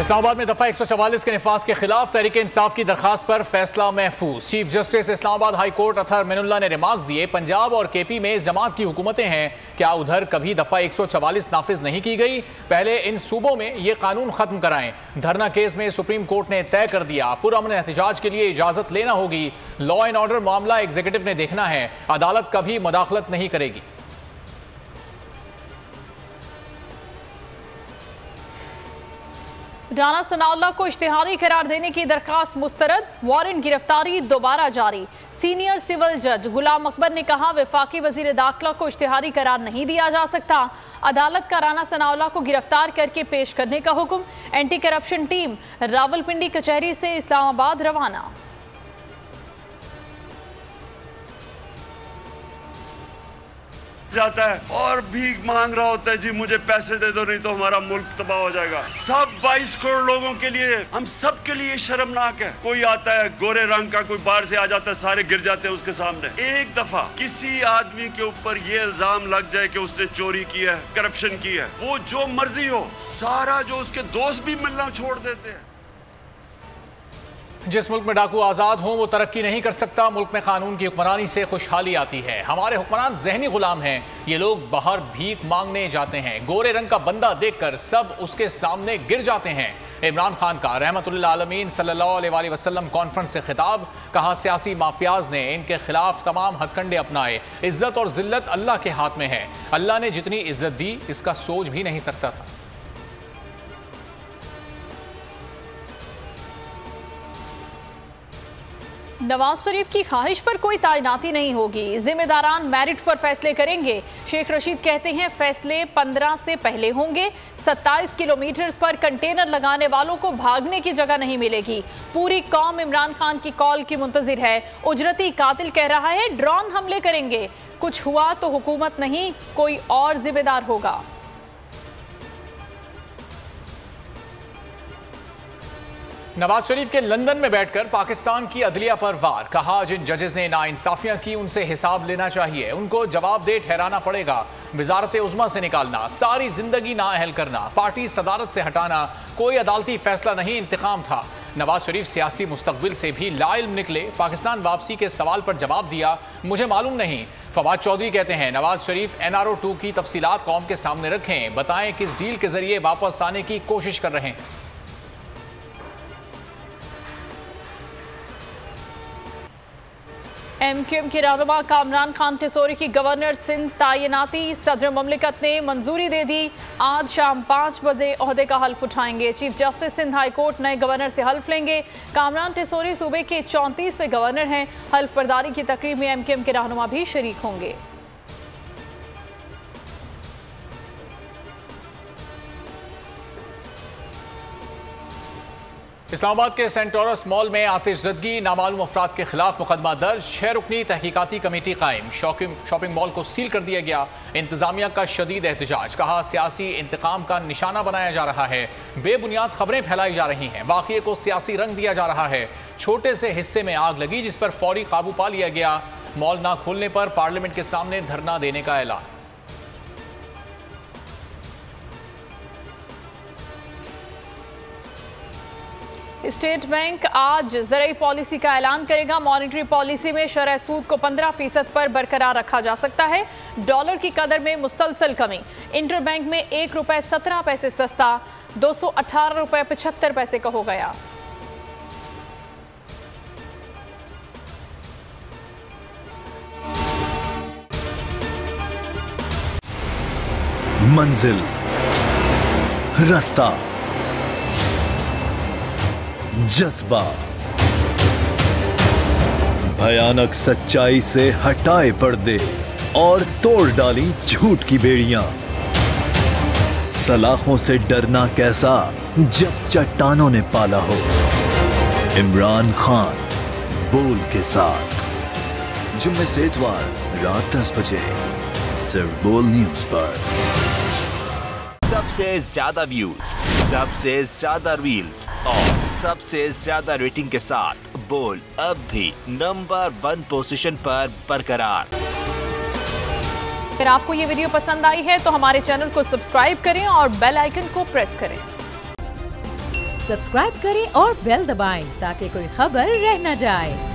इस्लामाबाद में दफा 144 के निफाज के खिलाफ तहरीक इंसाफ की दरखास्त पर फैसला महफूज। Chief justice Islamabad high court Athar Minallah ने रिमार्क्स दिए, पंजाब और केपी में इस जमात की हुकूमतें हैं, क्या उधर कभी दफा 144 नाफिज नहीं की गई? पहले इन सूबों में ये कानून खत्म कराएं। धरना केस में सुप्रीम कोर्ट ने तय कर दिया, पुरअमन एहतजाज के लिए इजाजत लेना होगी। लॉ एंड ऑर्डर मामला एग्जीक्यूटिव ने देखना है, अदालत कभी मुदाखलत नहीं करेगी। राना सनाउल्लाह को इश्तिहारी करार देने की दरखास्त मुस्तरद, वारंट गिरफ्तारी दोबारा जारी। सीनियर सिविल जज गुलाम अकबर ने कहा, वफाकी वजीर दाखिला को इश्तिहारी करार नहीं दिया जा सकता। अदालत का राना सनाउल्लाह को गिरफ्तार करके पेश करने का हुक्म। एंटी करप्शन टीम रावलपिंडी कचहरी से इस्लामाबाद रवाना। जाता है और भीख मांग रहा होता है, जी मुझे पैसे दे दो नहीं तो हमारा मुल्क तबाह हो जाएगा। सब 22 करोड़ लोगों के लिए, हम सब के लिए शर्मनाक है। कोई आता है गोरे रंग का, कोई बाहर से आ जाता है, सारे गिर जाते हैं उसके सामने। एक दफा किसी आदमी के ऊपर ये इल्जाम लग जाए कि उसने चोरी की है, करप्शन की है, वो जो मर्जी हो, सारा जो उसके दोस्त भी मिलना छोड़ देते हैं। जिस मुल्क में डाकू आज़ाद हों वो तरक्की नहीं कर सकता। मुल्क में कानून की हुक्मरानी से खुशहाली आती है। हमारे हुक्मरान जहनी गुलाम हैं। ये लोग बाहर भीख मांगने जाते हैं, गोरे रंग का बंदा देखकर सब उसके सामने गिर जाते हैं। इमरान खान का रहमतुल्लिल आलमीन सल्लल्लाहु अलैहि वसल्लम कॉन्फ्रेंस से खिताब, कहा सियासी माफियाज ने इनके खिलाफ तमाम हथकंडे अपनाए। इज्जत और जिल्लत अल्लाह के हाथ में है। अल्लाह ने जितनी इज्जत दी इसका सोच भी नहीं सकता था। नवाज शरीफ की ख्वाहिश पर कोई तैनाती नहीं होगी, जिम्मेदारान मेरिट पर फैसले करेंगे। शेख रशीद कहते हैं फैसले 15 से पहले होंगे। 27 किलोमीटर पर कंटेनर लगाने वालों को भागने की जगह नहीं मिलेगी। पूरी कौम इमरान खान की कॉल की मुंतजिर है। उजरती कातिल कह रहा है ड्रोन हमले करेंगे। कुछ हुआ तो हुकूमत नहीं, कोई और जिम्मेदार होगा। नवाज शरीफ के लंदन में बैठकर पाकिस्तान की अदलिया पर वार, कहा जिन जजेस ने नाइंसाफियां की उनसे हिसाब लेना चाहिए, उनको जवाबदेह ठहराना पड़ेगा। वजारत उज़्मा से निकालना, सारी जिंदगी नाअहल करना, पार्टी सदारत से हटाना कोई अदालती फैसला नहीं, इंतकाम था। नवाज शरीफ सियासी मुस्तकबिल से भी लाइल्म निकले। पाकिस्तान वापसी के सवाल पर जवाब दिया, मुझे मालूम नहीं। फवाद चौधरी कहते हैं नवाज शरीफ NRO 2 की तफसीलात कौम के सामने रखें, बताएं किस डील के जरिए वापस आने की कोशिश कर रहे हैं। MQM के रहनुमा कामरान खान टेसोरी की गवर्नर सिंध तैनाती, सदर ममलिकत ने मंजूरी दे दी। आज शाम 5 बजे ओहदे का हल्फ उठाएंगे। Chief justice Sindh high court नए गवर्नर से हल्फ लेंगे। कामरान टेसोरी सूबे के 34वें गवर्नर हैं। हल्फ बर्दारी की तकरीब में MQM के रहनुमा भी शरीक होंगे। इस्लामाबाद के सेंटोरस मॉल में आतिशज़दगी, नामालूम अफराद के खिलाफ मुकदमा दर्ज। 6 रुकनी तहकीकाती कमेटी कायम। शॉपिंग मॉल को सील कर दिया गया। इंतजामिया का शदीद एहतजाज, कहा सियासी इंतकाम का निशाना बनाया जा रहा है। बेबुनियाद खबरें फैलाई जा रही हैं, वाक़ये को सियासी रंग दिया जा रहा है। छोटे से हिस्से में आग लगी जिस पर फौरी काबू पा लिया गया। मॉल ना खोलने पर पार्लियामेंट के सामने धरना देने का ऐलान। स्टेट बैंक आज ज़राई पॉलिसी का ऐलान करेगा। मॉनेटरी पॉलिसी में शरह सूद को 15% पर बरकरार रखा जा सकता है। डॉलर की कदर में मुसलसल कमी। इंटर बैंक में 1 रुपए 17 पैसे सस्ता 218 रुपए 75 पैसे का हो गया। मंजिल, रास्ता, जज्बा, भयानक सच्चाई से हटाए पर्दे और तोड़ डाली झूठ की बेड़ियां। सलाखों से डरना कैसा जब चट्टानों ने पाला हो। इमरान खान बोल के साथ जुम्मे से इतवार रात 10 बजे सिर्फ बोल न्यूज पर। सबसे ज्यादा व्यूज, सबसे ज्यादा रील्स और सबसे ज्यादा रेटिंग के साथ बोल अब भी नंबर 1 पोजीशन पर बरकरार। अगर आपको ये वीडियो पसंद आई है तो हमारे चैनल को सब्सक्राइब करें और बेल आइकन को प्रेस करें। सब्सक्राइब करें और बेल दबाएं ताकि कोई खबर रह न जाए।